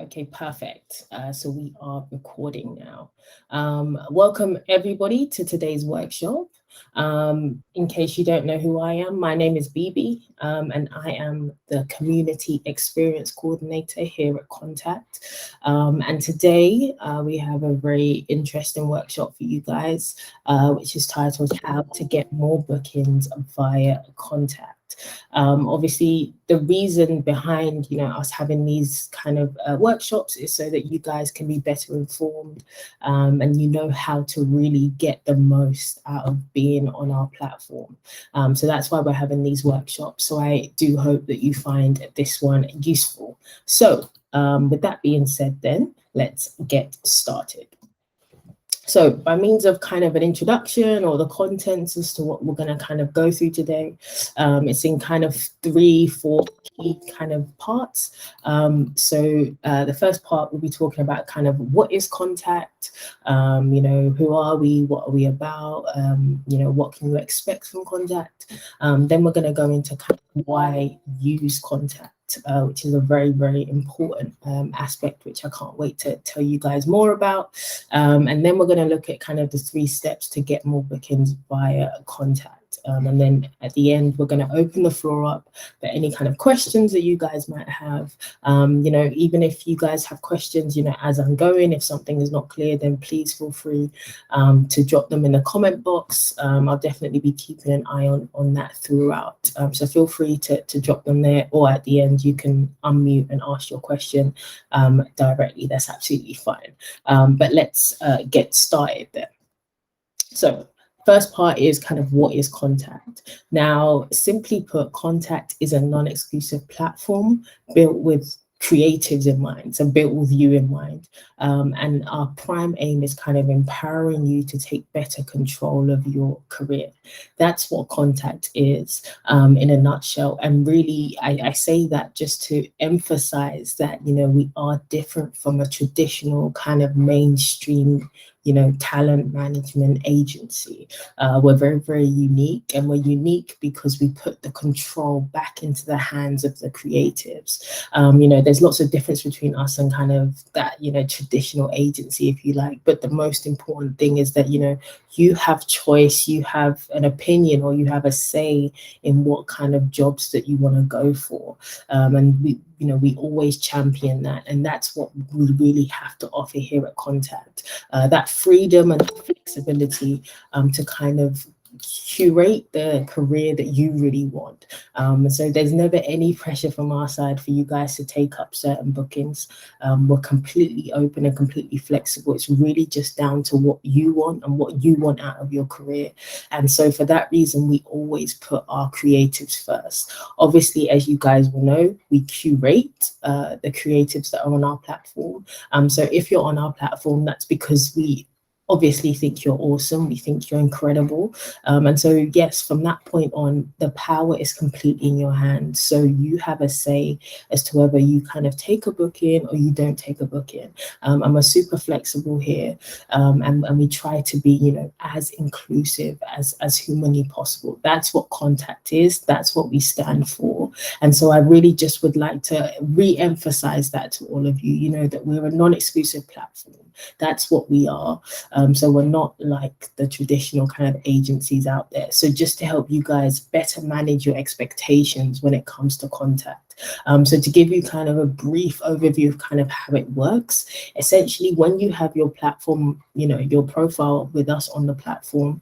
Okay, perfect. So we are recording now. Welcome everybody to today's workshop. In case you don't know who I am, my name is Bibi, and I am the Community Experience Coordinator here at Contact. And today we have a very interesting workshop for you guys, which is titled How to Get More Bookings via Contact. Obviously, the reason behind us having these kind of workshops is so that you guys can be better informed, and you know how to really get the most out of being on our platform. So that's why we're having these workshops. So I do hope that you find this one useful. So with that being said, then let's get started. So by means of kind of an introduction or the contents as to what we're going to kind of go through today, it's in kind of 3-4 key kind of parts. So the first part we'll be talking about kind of what is Contact, who are we, what are we about, what can you expect from Contact. Then we're going to go into kind of why use Contact. Which is a very, very important aspect, which I can't wait to tell you guys more about. And then we're going to look at kind of the 3 steps to get more bookings via Contact. And then at the end, we're going to open the floor up for any kind of questions that you guys might have. Even if you guys have questions, as I'm going, if something is not clear, then please feel free to drop them in the comment box. I'll definitely be keeping an eye on that throughout. So feel free to drop them there, or at the end, you can unmute and ask your question directly. That's absolutely fine. But let's get started there. So first part is kind of what is Contact. Now, simply put, Contact is a non-exclusive platform built with creatives in mind, so built with you in mind. And our prime aim is kind of empowering you to take better control of your career. That's what Contact is in a nutshell. And really, I say that just to emphasize that, we are different from a traditional kind of mainstream talent management agency. We're very, very unique, and we're unique because we put the control back into the hands of the creatives. There's lots of difference between us and kind of that, traditional agency, if you like. But the most important thing is that, you have choice, you have an opinion, or you have a say in what kind of jobs that you want to go for. And we always champion that. And that's what we really have to offer here at Contact. That freedom and flexibility to kind of curate the career that you really want. So there's never any pressure from our side for you guys to take up certain bookings. We're completely open and completely flexible. It's really just down to what you want and what you want out of your career. And so for that reason, we always put our creatives first. Obviously, as you guys will know, we curate the creatives that are on our platform. So if you're on our platform, that's because we obviously think you're awesome. We think you're incredible. And so, yes, from that point on, the power is completely in your hands. So you have a say as to whether you kind of take a booking or you don't take a booking. And we're super flexible here. And we try to be, as inclusive as humanly possible. That's what Contact is. That's what we stand for. And so I really just would like to re-emphasize that to all of you, that we're a non-exclusive platform. That's what we are. So we're not like the traditional kind of agencies out there. So just to help you guys better manage your expectations when it comes to Contact. So to give you kind of a brief overview of kind of how it works, essentially when you have your platform, your profile with us on the platform,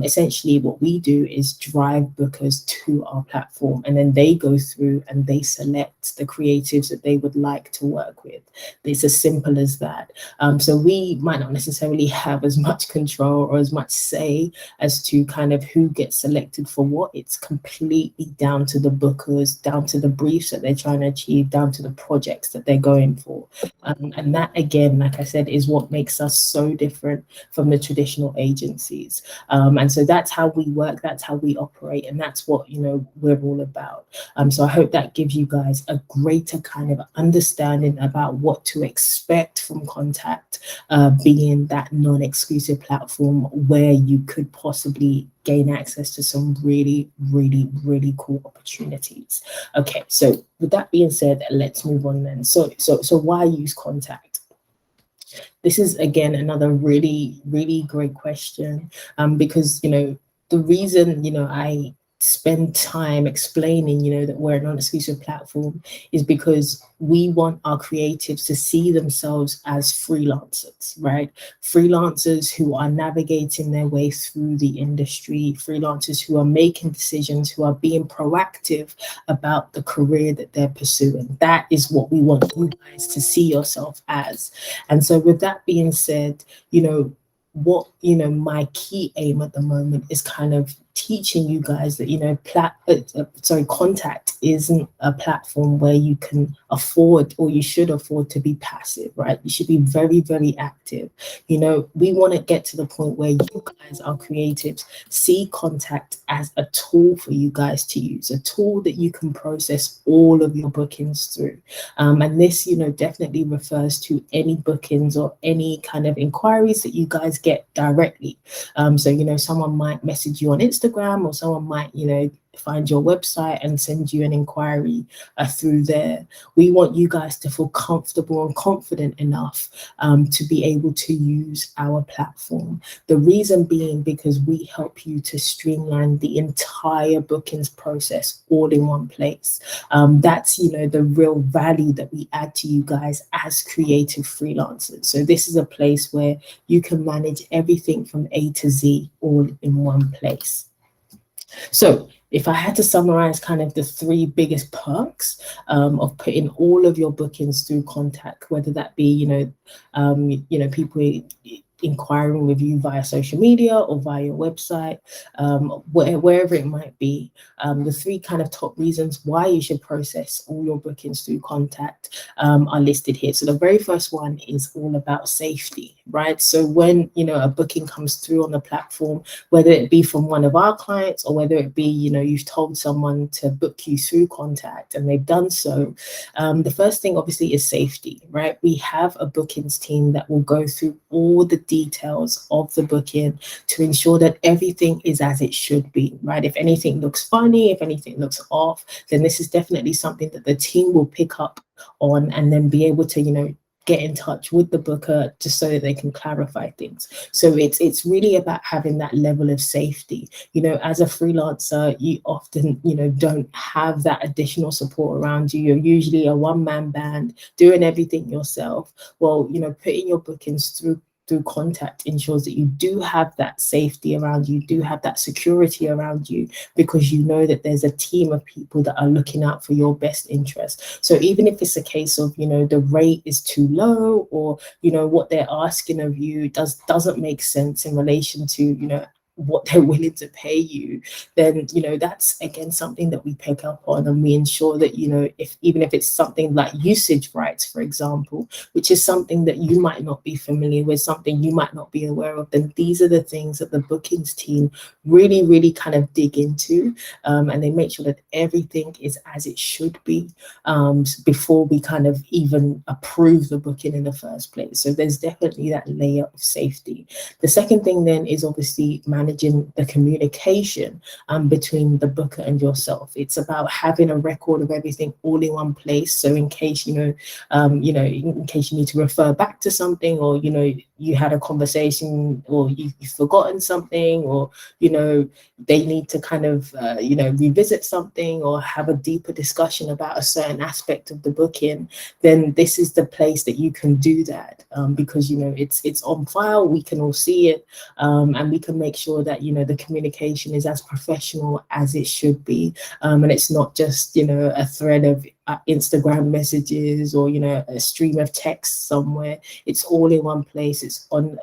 essentially what we do is drive bookers to our platform, and then they go through and they select the creatives that they would like to work with. It's as simple as that. So we might not necessarily have as much control or as much say as to kind of who gets selected for what. It's completely down to the bookers, down to the briefs that they're trying to achieve, down to the projects that they're going for. And that, again, like I said, is what makes us so different from the traditional agencies. And so that's how we work, that's how we operate, and that's what, we're all about. So I hope that gives you guys a greater kind of understanding about what to expect from Contact, being that non-exclusive platform where you could possibly gain access to some really, really, really cool opportunities. Okay, so with that being said, let's move on then. So why use contact? This is again another really, really great question, because the reason I spend time explaining that we're a non-exclusive platform is because we want our creatives to see themselves as freelancers, right? Freelancers who are navigating their way through the industry, freelancers who are making decisions, who are being proactive about the career that they're pursuing. That is what we want you guys to see yourself as. And so with that being said, what my key aim at the moment is kind of teaching you guys that contact isn't a platform where you can afford, or you should afford, to be passive, right? You should be very, very active. We want to get to the point where you guys, our creatives, see contact as a tool for you guys to use, a tool that you can process all of your bookings through. And this definitely refers to any bookings or any kind of inquiries that you guys get directly. So someone might message you on Instagram, or someone might find your website and send you an inquiry through there. We want you guys to feel comfortable and confident enough to be able to use our platform. The reason being because we help you to streamline the entire bookings process all in one place. That's the real value that we add to you guys as creative freelancers. So this is a place where you can manage everything from A to Z all in one place. So if I had to summarize kind of the three biggest perks of putting all of your bookings through contact, whether that be people inquiring with you via social media or via your website, wherever it might be, the three kind of top reasons why you should process all your bookings through contact are listed here. So the very first one is all about safety, right? So when a booking comes through on the platform, whether it be from one of our clients, or whether it be you've told someone to book you through contact and they've done so, the first thing obviously is safety, right? We have a bookings team that will go through all the details of the booking to ensure that everything is as it should be, right? If anything looks funny, if anything looks off, then this is definitely something that the team will pick up on and then be able to get in touch with the booker just so that they can clarify things. So it's really about having that level of safety. As a freelancer, you often don't have that additional support around you. You're usually a one-man band doing everything yourself. Well, putting your bookings through contact ensures that you do have that safety around you, do have that security around you, because you know that there's a team of people that are looking out for your best interest. So even if it's a case of the rate is too low, or what they're asking of you doesn't make sense in relation to what they're willing to pay you, then that's again something that we pick up on, and we ensure that even if it's something like usage rights, for example, which is something that you might not be familiar with, something you might not be aware of, then these are the things that the bookings team really, really kind of dig into, and they make sure that everything is as it should be before we kind of even approve the booking in the first place. So there's definitely that layer of safety. The second thing then is obviously managing the communication between the booker and yourself. It's about having a record of everything all in one place. So in case in case you need to refer back to something, or you had a conversation, or you've forgotten something, or they need to kind of revisit something, or have a deeper discussion about a certain aspect of the booking, then this is the place that you can do that, because it's on file, we can all see it, and we can make sure that the communication is as professional as it should be, and it's not just a thread of Instagram messages, or a stream of text somewhere. It's all in one place. It's on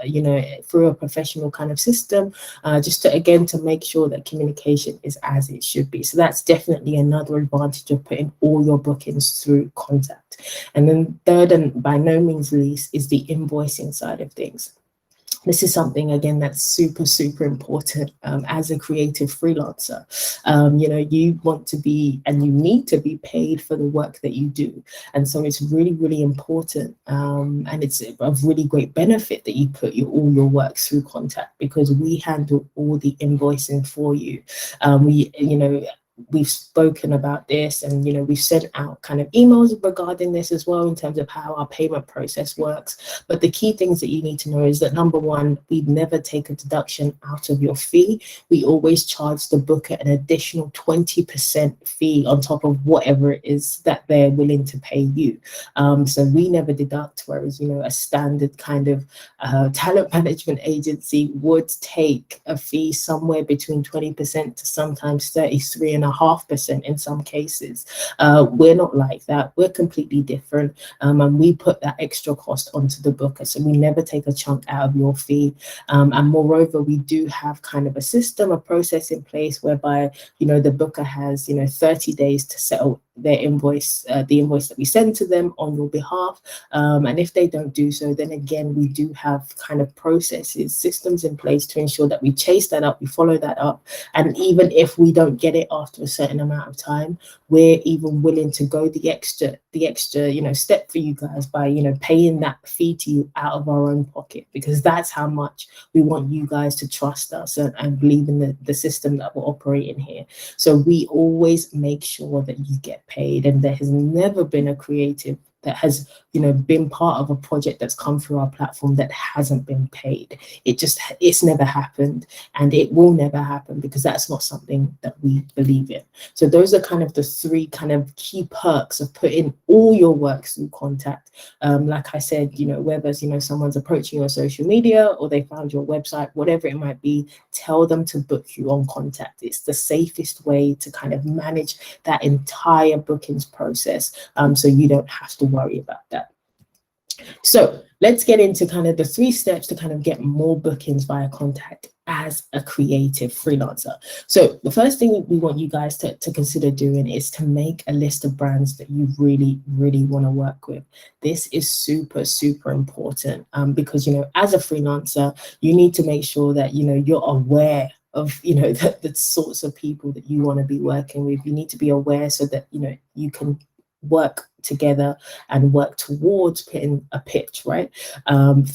through a professional kind of system, just to make sure that communication is as it should be. So that's definitely another advantage of putting all your bookings through contact. And then third, and by no means least, is the invoicing side of things. This is something, again, that's super, super important as a creative freelancer. You know, you want to be, and you need to be paid for the work that you do. And so it's really, really important. And it's of really great benefit that you put all your work through Contact, because we handle all the invoicing for you. You know, we've spoken about this, and you know, we've sent out kind of emails regarding this as well, in terms of how our payment process works. But the key things that you need to know is that, number one, we never take a deduction out of your fee. We always charge the booker an additional 20% fee on top of whatever it is that they're willing to pay you. So we never deduct, whereas, you know, a standard kind of talent management agency would take a fee somewhere between 20% to sometimes 33.5% in some cases. We're not like that. We're completely different, and we put that extra cost onto the booker. So we never take a chunk out of your fee. And moreover, we do have kind of a system, a process in place whereby, you know, the booker has, you know, 30 days to settle their invoice, the invoice that we send to them on your behalf. And if they don't do so, then again, we do have kind of processes, systems in place to ensure that we chase that up, we follow that up. And even if we don't get it after a certain amount of time, we're even willing to go the extra, you know, step for you guys by, you know, paying that fee to you out of our own pocket, because that's how much we want you guys to trust us and believe in the system that we're operating here. So we always make sure that you get paid, and there has never been a creative that has, you know, been part of a project that's come through our platform that hasn't been paid. It's never happened, and it will never happen, because that's not something that we believe in. So those are kind of the three kind of key perks of putting all your work through Contact. Like I said, you know, whether, you know, someone's approaching you on social media or they found your website, whatever it might be, tell them to book you on Contact. It's the safest way to kind of manage that entire bookings process, so you don't have to worry about that. So let's get into kind of the 3 steps to kind of get more bookings via Contact as a creative freelancer. So the first thing we want you guys to consider doing is to make a list of brands that you really, really want to work with. This is super, super important, because, you know, as a freelancer, you need to make sure that, you know, you're aware of, you know, the sorts of people that you want to be working with. You need to be aware so that, you know, you can work together and work towards putting a pitch, right,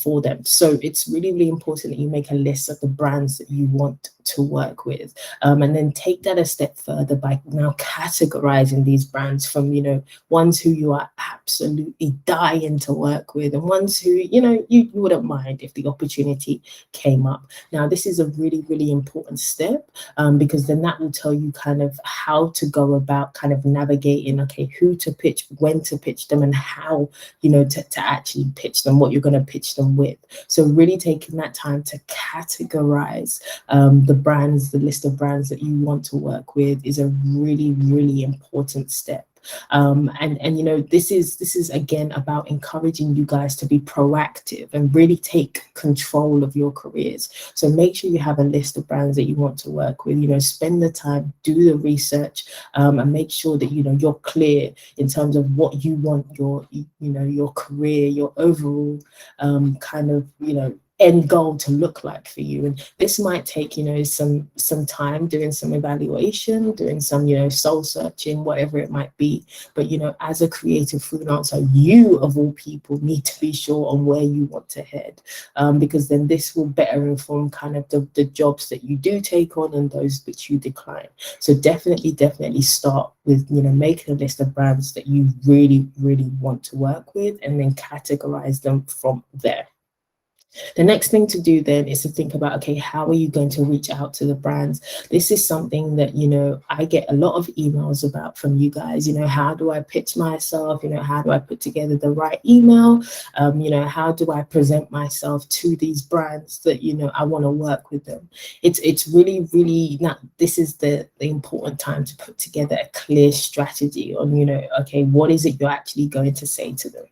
for them. So it's really, really important that you make a list of the brands that you want to work with, and then take that a step further by now categorizing these brands from, you know, ones who you are absolutely dying to work with, and ones who, you know, you wouldn't mind if the opportunity came up. Now, this is a really, really important step, because then that will tell you kind of how to go about kind of navigating, okay, who to pitch, when to pitch them, and how, you know, to actually pitch them, what you're going to pitch them with. So really taking that time to categorize the brands, the list of brands that you want to work with, is a really, really important step. And you know, this is again about encouraging you guys to be proactive and really take control of your careers. So make sure you have a list of brands that you want to work with. You know, spend the time, do the research, and make sure that, you know, you're clear in terms of what you want your, you know, your career, your overall kind of, you know, end goal to look like for you. And this might take, you know, some time doing some evaluation, doing some, you know, soul searching, whatever it might be. But, you know, as a creative freelancer, you of all people need to be sure on where you want to head, because then this will better inform kind of the jobs that you do take on and those that you decline. So definitely start with, you know, making a list of brands that you really, really want to work with, and then categorize them from there. The next thing to do then is to think about, okay, how are you going to reach out to the brands? This is something that, you know, I get a lot of emails about from you guys. You know, how do I pitch myself? You know, how do I put together the right email? You know, how do I present myself to these brands that, you know, I want to work with them? It's really, really not, this is the important time to put together a clear strategy on, you know, okay, what is it you're actually going to say to them?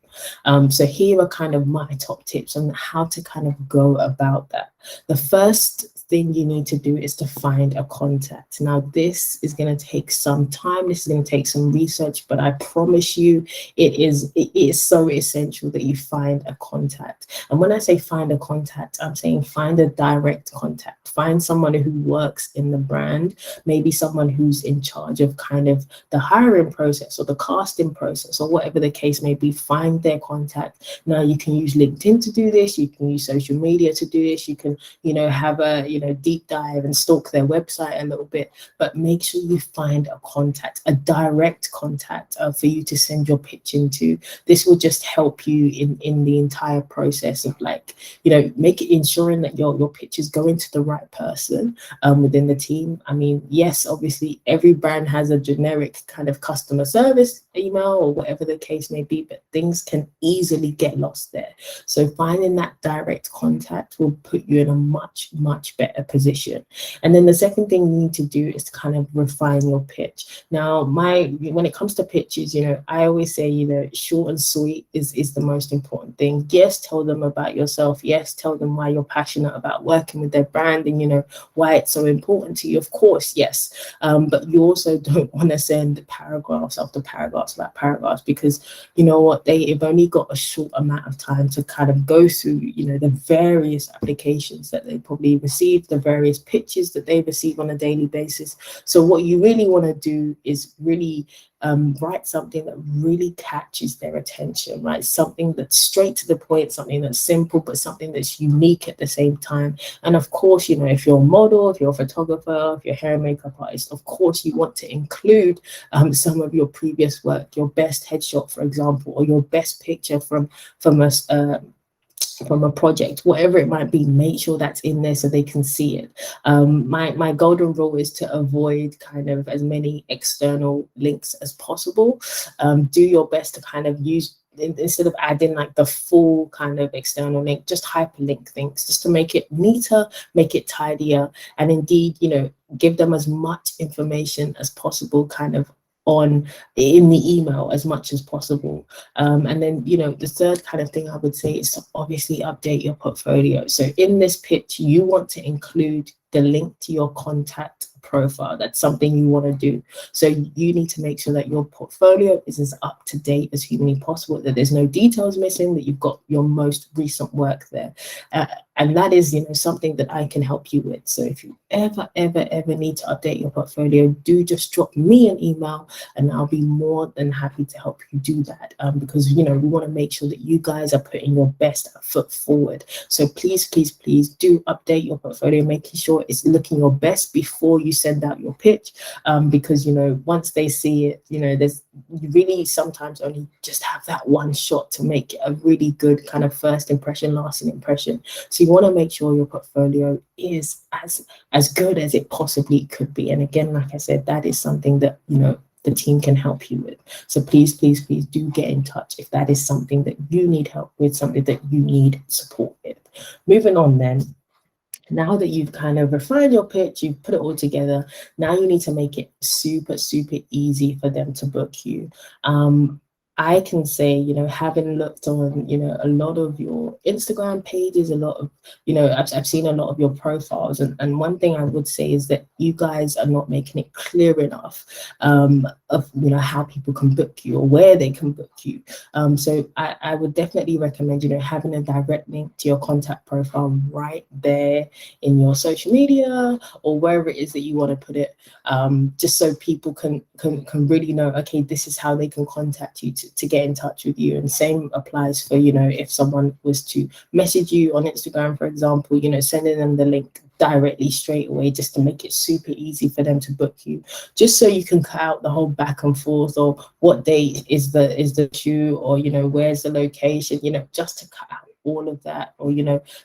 So here are kind of my top tips on how to kind of go about that. The first thing you need to do is to find a contact. Now, this is going to take some time. This is going to take some research, but I promise you, it is so essential that you find a contact. And when I say find a contact, I'm saying find a direct contact. Find someone who works in the brand, maybe someone who's in charge of kind of the hiring process or the casting process or whatever the case may be. Find their contact. Now, you can use LinkedIn to do this. You can use social media to do this. You can, have a, deep dive and stalk their website a little bit, but make sure you find a contact, a direct contact for you to send your pitch into. This will just help you in the entire process of make it ensuring that your pitch is going to the right person within the team. I mean, yes, obviously every brand has a generic kind of customer service email or whatever the case may be, but things can easily get lost there. So finding that direct contact will put you in a much, much better position. And then the second thing you need to do is to kind of refine your pitch. Now, when it comes to pitches, I always say, short and sweet is the most important thing. Yes, tell them about yourself. Yes, tell them why you're passionate about working with their brand and, why it's so important to you. Of course, yes. But you also don't want to send paragraphs after paragraphs about paragraphs, because you know what, they've only got a short amount of time to kind of go through, the various applications that they probably receive, the various pitches that they receive on a daily basis. So what you really want to do is really write something that really catches their attention, right? Something that's straight to the point, something that's simple, but something that's unique at the same time. And of course, if you're a model, if you're a photographer, if you're a hair and makeup artist, of course you want to include some of your previous work, your best headshot, for example, or your best picture from a project, whatever it might be. Make sure that's in there so they can see it. My golden rule is to avoid kind of as many external links as possible. Do your best to kind of use, instead of adding like the full kind of external link, just hyperlink things just to make it neater, make it tidier, and indeed, give them as much information as possible kind of in the email as much as possible. And then, the third kind of thing I would say is to obviously update your portfolio. So in this pitch, you want to include the link to your contact profile. That's something you want to do. So you need to make sure that your portfolio is as up to date as humanly possible, that there's no details missing, that you've got your most recent work there. And that is, something that I can help you with. So if you ever need to update your portfolio, do just drop me an email and I'll be more than happy to help you do that. Because, we want to make sure that you guys are putting your best foot forward. So please do update your portfolio, making sure it's looking your best before you send out your pitch. Because, once they see it, you really sometimes only just have that one shot to make it a really good kind of first impression, lasting impression. So you want to make sure your portfolio is as good as it possibly could be. And again, like I said, that is something that, the team can help you with. So please do get in touch if that is something that you need help with, something that you need support with. Moving on then. Now that you've kind of refined your pitch, you've put it all together, now you need to make it super easy for them to book you. I can say, having looked on, a lot of your Instagram pages, a lot of, I've seen a lot of your profiles. And one thing I would say is that you guys are not making it clear enough of, how people can book you or where they can book you. So I would definitely recommend, having a direct link to your contact profile right there in your social media or wherever it is that you want to put it, just so people can really know, okay, this is how they can contact you to get in touch with you. And same applies for, if someone was to message you on Instagram, for example, sending them the link directly straight away, just to make it super easy for them to book you, just so you can cut out the whole back and forth, or what date is the shoot, or where's the location, just to cut out all of that, or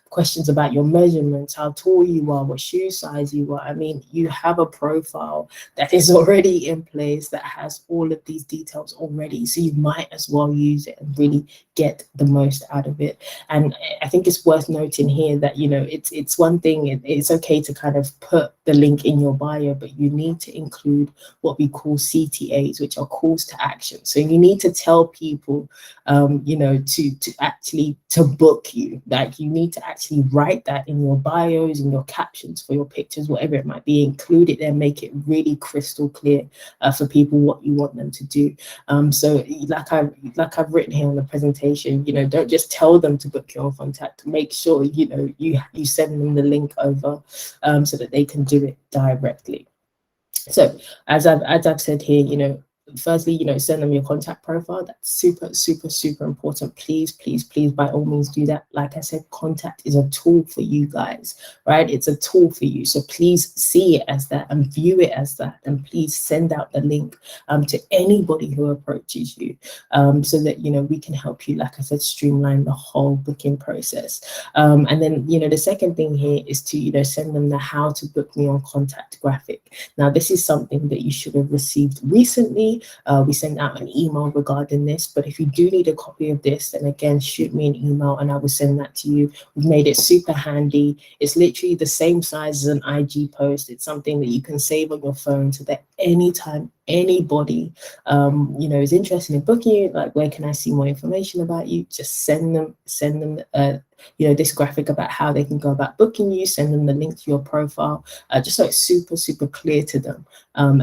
questions about your measurements, how tall you are, what shoe size you are. I mean, you have a profile that is already in place that has all of these details already, so you might as well use it and really get the most out of it. And I think it's worth noting here that it's one thing, it's okay to kind of put the link in your bio, but you need to include what we call CTAs, which are calls to action. So you need to tell people to actually book book you. Like, you need to actually write that in your bios, in your captions for your pictures, whatever it might be, include it there, make it really crystal clear for people what you want them to do. So like I've written here on the presentation, you know, don't just tell them to book you on Contact. Make sure, you know, you send them the link over so that they can do it directly. So as I've said here, you know, firstly, you know, send them your contact profile. That's super important. Please, by all means do that. Like I said, Contact is a tool for you guys, right? It's a tool for you. So please see it as that and view it as that. And please send out the link to anybody who approaches you, so that, you know, we can help you, like I said, streamline the whole booking process. And then, you know, the second thing here is to, you know, send them the how to book me on Contact graphic. Now, this is something that you should have received recently. We sent out an email regarding this, but if you do need a copy of this, then again, shoot me an email and I will send that to you. We've made it super handy. It's literally the same size as an IG post. It's something that you can save on your phone so that anytime anybody you know, is interested in booking you, like, where can I see more information about you, just send them you know, this graphic about how they can go about booking you, send them the link to your profile, just so it's super clear to them,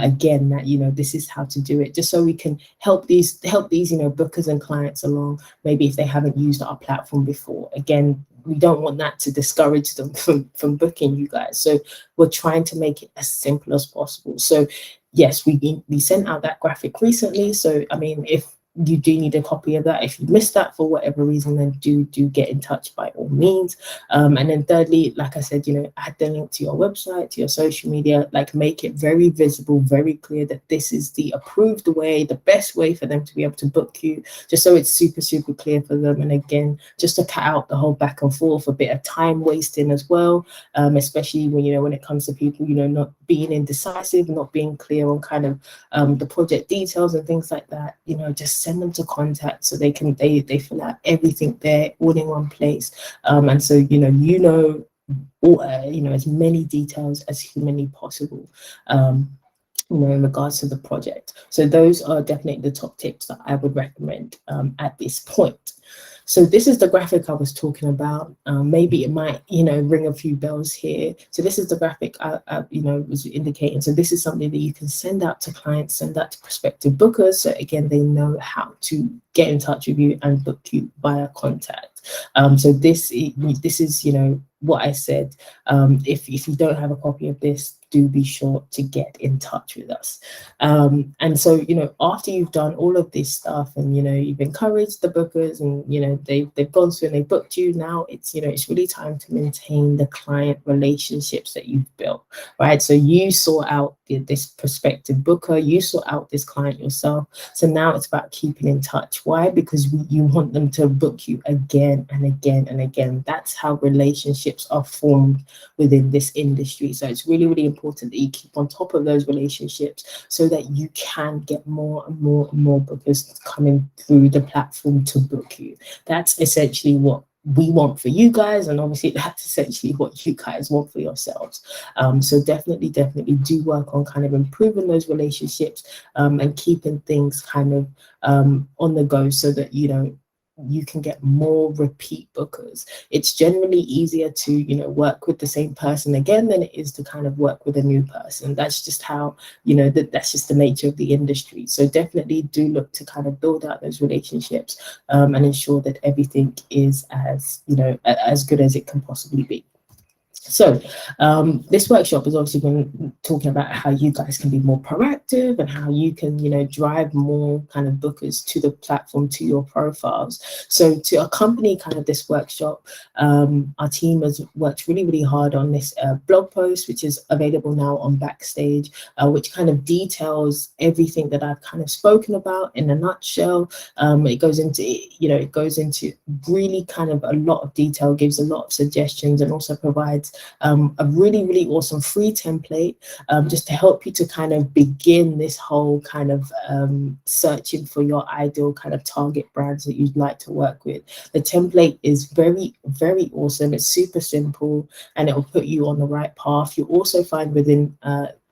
again, that, you know, this is how to do it, just so we can help these, you know, bookers and clients along, maybe if they haven't used our platform before. Again, we don't want that to discourage them from booking you guys, so we're trying to make it as simple as possible. So yes, we sent out that graphic recently, so I mean, if you do need a copy of that, if you missed that for whatever reason, then do get in touch by all means. And then thirdly, like I said, you know, add the link to your website, to your social media, like, make it very visible, very clear that this is the approved way, the best way for them to be able to book you, just so it's super clear for them. And again, just to cut out the whole back and forth, a bit of time wasting as well, especially when, you know, when it comes to people, you know, not being indecisive, not being clear on kind of the project details and things like that. You know, just send them to Contact so they fill out everything there all in one place, and so you know all, you know, as many details as humanly possible, you know, in regards to the project. So those are definitely the top tips that I would recommend at this point. So this is the graphic I was talking about. Maybe it might, you know, ring a few bells here. So this is the graphic I you know, was indicating. So this is something that you can send out to clients, send out to prospective bookers. So again, they know how to get in touch with you and book you via Contact. So this is, you know, what I said. If you don't have a copy of this, do be sure to get in touch with us. And so, you know, after you've done all of this stuff and, you know, you've encouraged the bookers and, you know, they've gone through and they booked you, now it's, you know, it's really time to maintain the client relationships that you've built, right? So you sort out this prospective booker, you sort out this client yourself. So now it's about keeping in touch. Why? Because you want them to book you again and again and again. That's how relationships are formed within this industry. So it's really important that you keep on top of those relationships so that you can get more and more bookers coming through the platform to book you. That's essentially what we want for you guys, and obviously that's essentially what you guys want for yourselves. So definitely do work on kind of improving those relationships and keeping things kind of on the go, so that, you know, you can get more repeat bookers. It's generally easier to, you know, work with the same person again than it is to kind of work with a new person. That's just how, you know, that's just the nature of the industry. So definitely do look to kind of build out those relationships and ensure that everything is as, you know, as good as it can possibly be. So this workshop has obviously been talking about how you guys can be more proactive and how you can, you know, drive more kind of bookers to the platform, to your profiles. So to accompany kind of this workshop, our team has worked really hard on this blog post, which is available now on Backstage, which kind of details everything that I've kind of spoken about in a nutshell. It goes into, you know, it goes into really kind of a lot of detail, gives a lot of suggestions, and also provides a really awesome free template just to help you to kind of begin this whole kind of searching for your ideal kind of target brands that you'd like to work with. The template is very awesome. It's super simple and it will put you on the right path. You'll also find within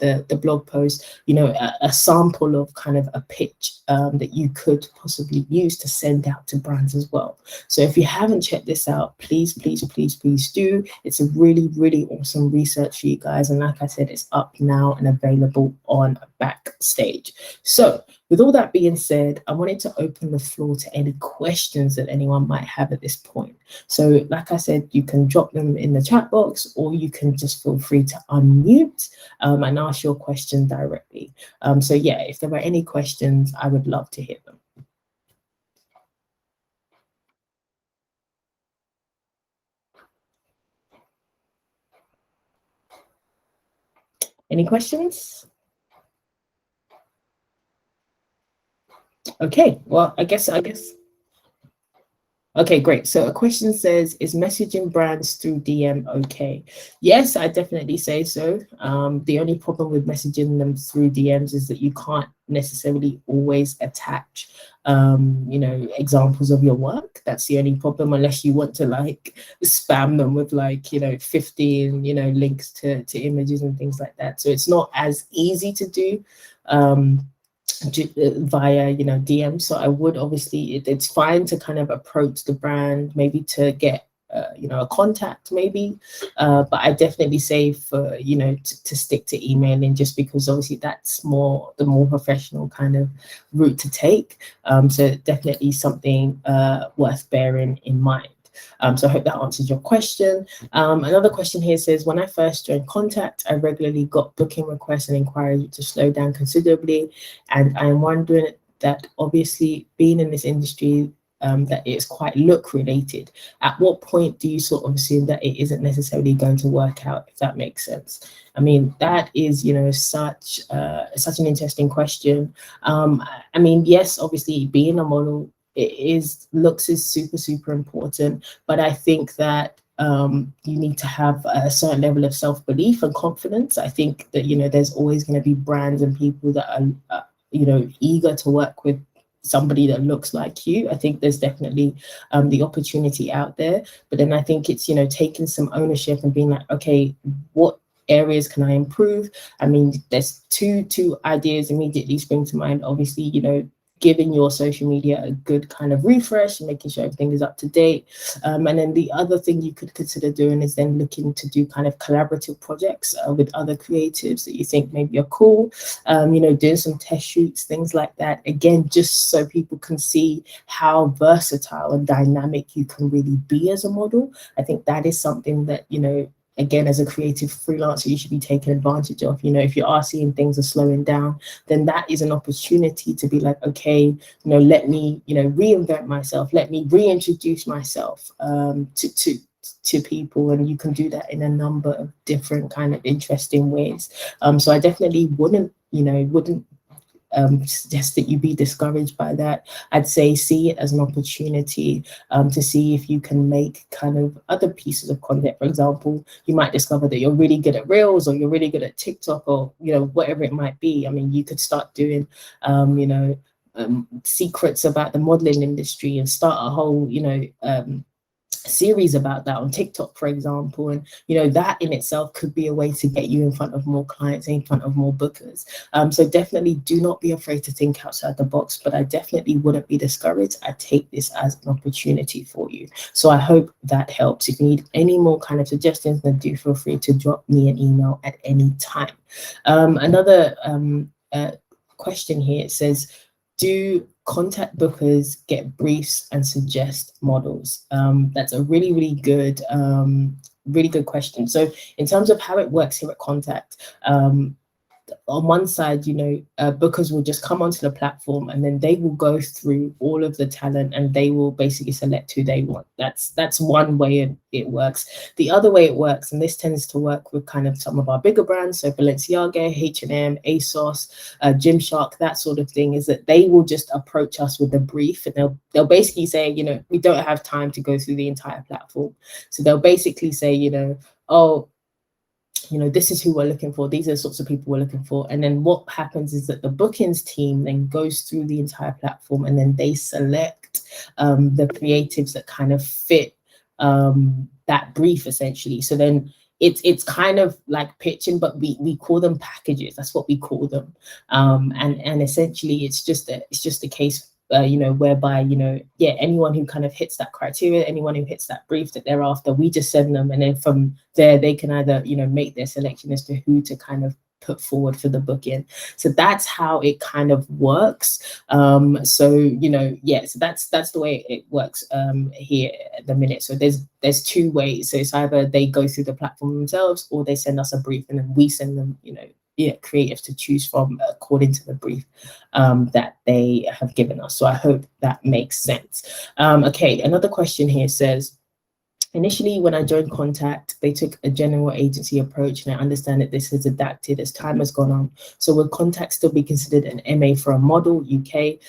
the blog post, you know, a sample of kind of a pitch that you could possibly use to send out to brands as well. So if you haven't checked this out, please, please, please, please do. It's a really, really awesome research for you guys. And like I said, it's up now and available on Backstage. So with all that being said, I wanted to open the floor to any questions that anyone might have at this point. So like I said, you can drop them in the chat box, or you can just feel free to unmute and ask your question directly. So yeah, if there are any questions, I would love to hear them. Any questions? Okay, well, I guess. Okay, great. So a question says, is messaging brands through DM okay? Yes, I definitely say so. The only problem with messaging them through DMs is that you can't necessarily always attach, you know, examples of your work. That's the only problem, unless you want to like spam them with like, you know, 15, you know, links to images and things like that. So it's not as easy to do. Via, you know, DM. So I would obviously, it's fine to kind of approach the brand, maybe to get you know, a contact maybe, but I definitely say for, you know, to stick to emailing, just because obviously that's more the more professional kind of route to take. So definitely something worth bearing in mind. So I hope that answers your question. Another question here says, when I first joined Contact, I regularly got booking requests and inquiries to slow down considerably. And I'm wondering that obviously being in this industry, that it's quite look related. At what point do you sort of assume that it isn't necessarily going to work out, if that makes sense? I mean, that is, you know, such an interesting question. I mean, yes, obviously being a model, looks is super, super important, but I think that you need to have a certain level of self-belief and confidence. I think that, you know, there's always going to be brands and people that are, you know, eager to work with somebody that looks like you. I think there's definitely the opportunity out there, but then I think it's, you know, taking some ownership and being like, okay, what areas can I improve? I mean, there's two ideas immediately spring to mind. Obviously, you know, giving your social media a good kind of refresh and making sure everything is up to date. And then the other thing you could consider doing is then looking to do kind of collaborative projects with other creatives that you think maybe are cool, you know, doing some test shoots, things like that. Again, just so people can see how versatile and dynamic you can really be as a model. I think that is something that, you know, again, as a creative freelancer, you should be taking advantage of. You know, if you are seeing things are slowing down, then that is an opportunity to be like, okay, you know, let me, you know, reinvent myself, let me reintroduce myself to people, and you can do that in a number of different kind of interesting ways. So I definitely wouldn't suggest that you be discouraged by that. I'd say see it as an opportunity to see if you can make kind of other pieces of content. For example, you might discover that you're really good at Reels, or you're really good at TikTok, or, you know, whatever it might be. I mean, you could start doing, you know, secrets about the modeling industry and start a whole, you know, series about that on TikTok, for example. And, you know, that in itself could be a way to get you in front of more clients, in front of more bookers. So definitely do not be afraid to think outside the box, but I definitely wouldn't be discouraged. I take this as an opportunity for you. So I hope that helps. If you need any more kind of suggestions, then do feel free to drop me an email at any time. Another question here, it says, do contact bookers get briefs and suggest models? That's a really, really good question. So in terms of how it works here at Contact, on one side, you know, bookers will just come onto the platform, and then they will go through all of the talent and they will basically select who they want. That's one way it works. The other way it works, and this tends to work with kind of some of our bigger brands, so Balenciaga, H&M, ASOS, Gymshark, that sort of thing, is that they will just approach us with a brief, and they'll basically say, you know, we don't have time to go through the entire platform. So they'll basically say, you know, oh, you know, this is who we're looking for. These are the sorts of people we're looking for. And then what happens is that the bookings team then goes through the entire platform, and then they select the creatives that kind of fit that brief, essentially. So then it's kind of like pitching, but we call them packages. That's what we call them. And essentially it's just a case, whereby, yeah, anyone who kind of hits that criteria, anyone who hits that brief that they're after, we just send them, and then from there they can either, make their selection as to who to kind of put forward for the booking. So that's how it kind of works. So yeah, so that's the way it works here at the minute. So there's two ways. So it's either they go through the platform themselves, or they send us a brief, and then we send them, creatives to choose from according to the brief that they have given us. So I hope that makes sense. Okay, another question here says, initially, when I joined Contact, they took a general agency approach, and I understand that this has adapted as time has gone on. So will Contact still be considered an MA for a model, UK,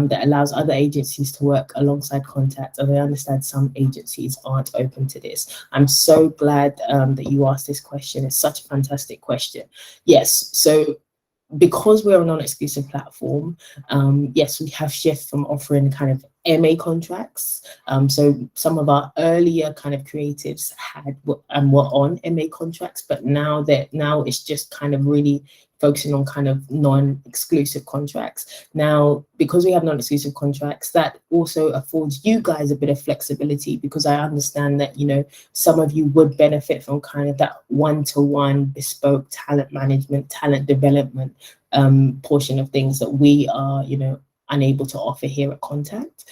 that allows other agencies to work alongside Contact? And I understand some agencies aren't open to this. I'm so glad that you asked this question. It's such a fantastic question. Yes, so because we're a non-exclusive platform, yes, we have shifted from offering kind of MA contracts. So some of our earlier kind of creatives had and were on MA contracts, but now it's just kind of really focusing on kind of non-exclusive contracts. Now, because we have non-exclusive contracts, that also affords you guys a bit of flexibility, because I understand that, some of you would benefit from kind of that one-to-one bespoke talent management, talent development portion of things that we are, unable to offer here at Contact.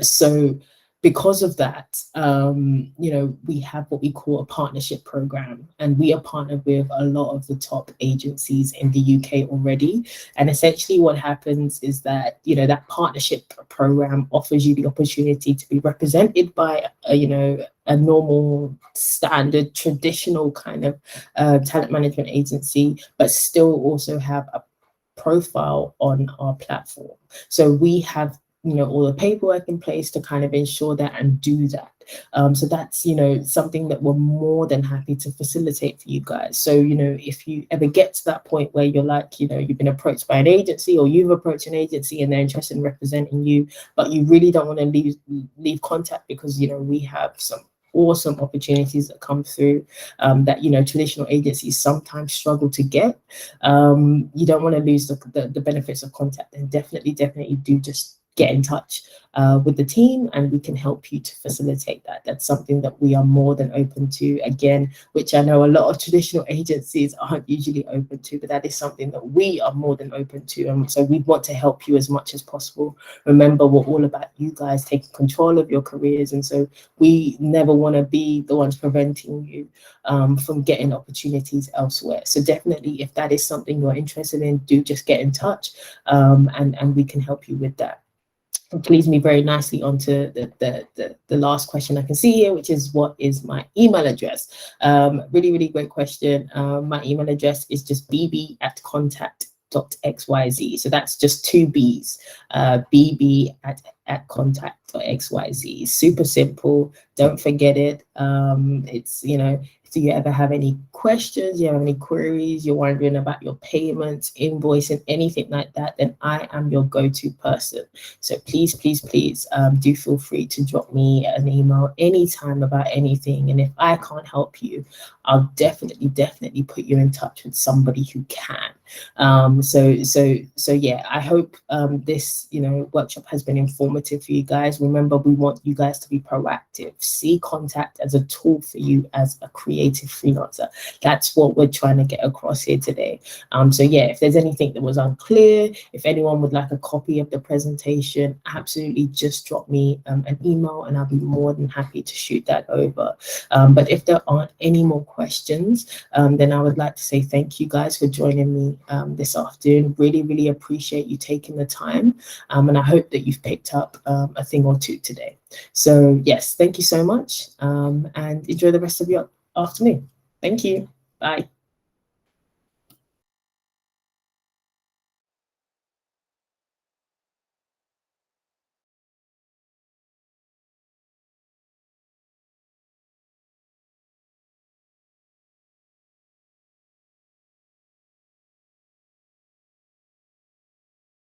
So because of that, we have what we call a partnership program, and we are partnered with a lot of the top agencies in the UK already. And essentially what happens is that, that partnership program offers you the opportunity to be represented by, a normal, standard, traditional kind of talent management agency, but still also have a profile on our platform. So we have, all the paperwork in place to kind of ensure that and do that. So that's, something that we're more than happy to facilitate for you guys. So, if you ever get to that point where you're like, you've been approached by an agency, or you've approached an agency and they're interested in representing you, but you really don't want to leave Contact because, we have some awesome opportunities that come through that traditional agencies sometimes struggle to get. You don't want to lose the benefits of Contact, and definitely do just get in touch with the team, and we can help you to facilitate that. That's something that we are more than open to, again, which I know a lot of traditional agencies aren't usually open to, but that is something that we are more than open to. And so we want to help you as much as possible. Remember, we're all about you guys taking control of your careers, and so we never want to be the ones preventing you from getting opportunities elsewhere. So definitely, if that is something you're interested in, do just get in touch, and we can help you with that. Which leads me very nicely onto the last question I can see here, which is, what is my email address? Really great question. My email address is just bb@contact.xyz. So that's just two B's, bb@contact.xyz. Super simple. Don't forget it. It's, if you ever have any questions, you have any queries, you're wondering about your payments, invoicing, anything like that, then I am your go-to person. So please do feel free to drop me an email anytime about anything. And if I can't help you, I'll definitely put you in touch with somebody who can. So yeah, I hope this workshop has been informative for you guys. Remember, we want you guys to be proactive. See Contact as a tool for you as a creative freelancer. That's what we're trying to get across here today. So yeah, if there's anything that was unclear, if anyone would like a copy of the presentation, absolutely just drop me an email, and I'll be more than happy to shoot that over. But if there aren't any more questions, then I would like to say thank you guys for joining me this afternoon. Really appreciate you taking the time, and I hope that you've picked up a thing or two today. So yes, thank you so much, and enjoy the rest of your afternoon. Thank you. Bye.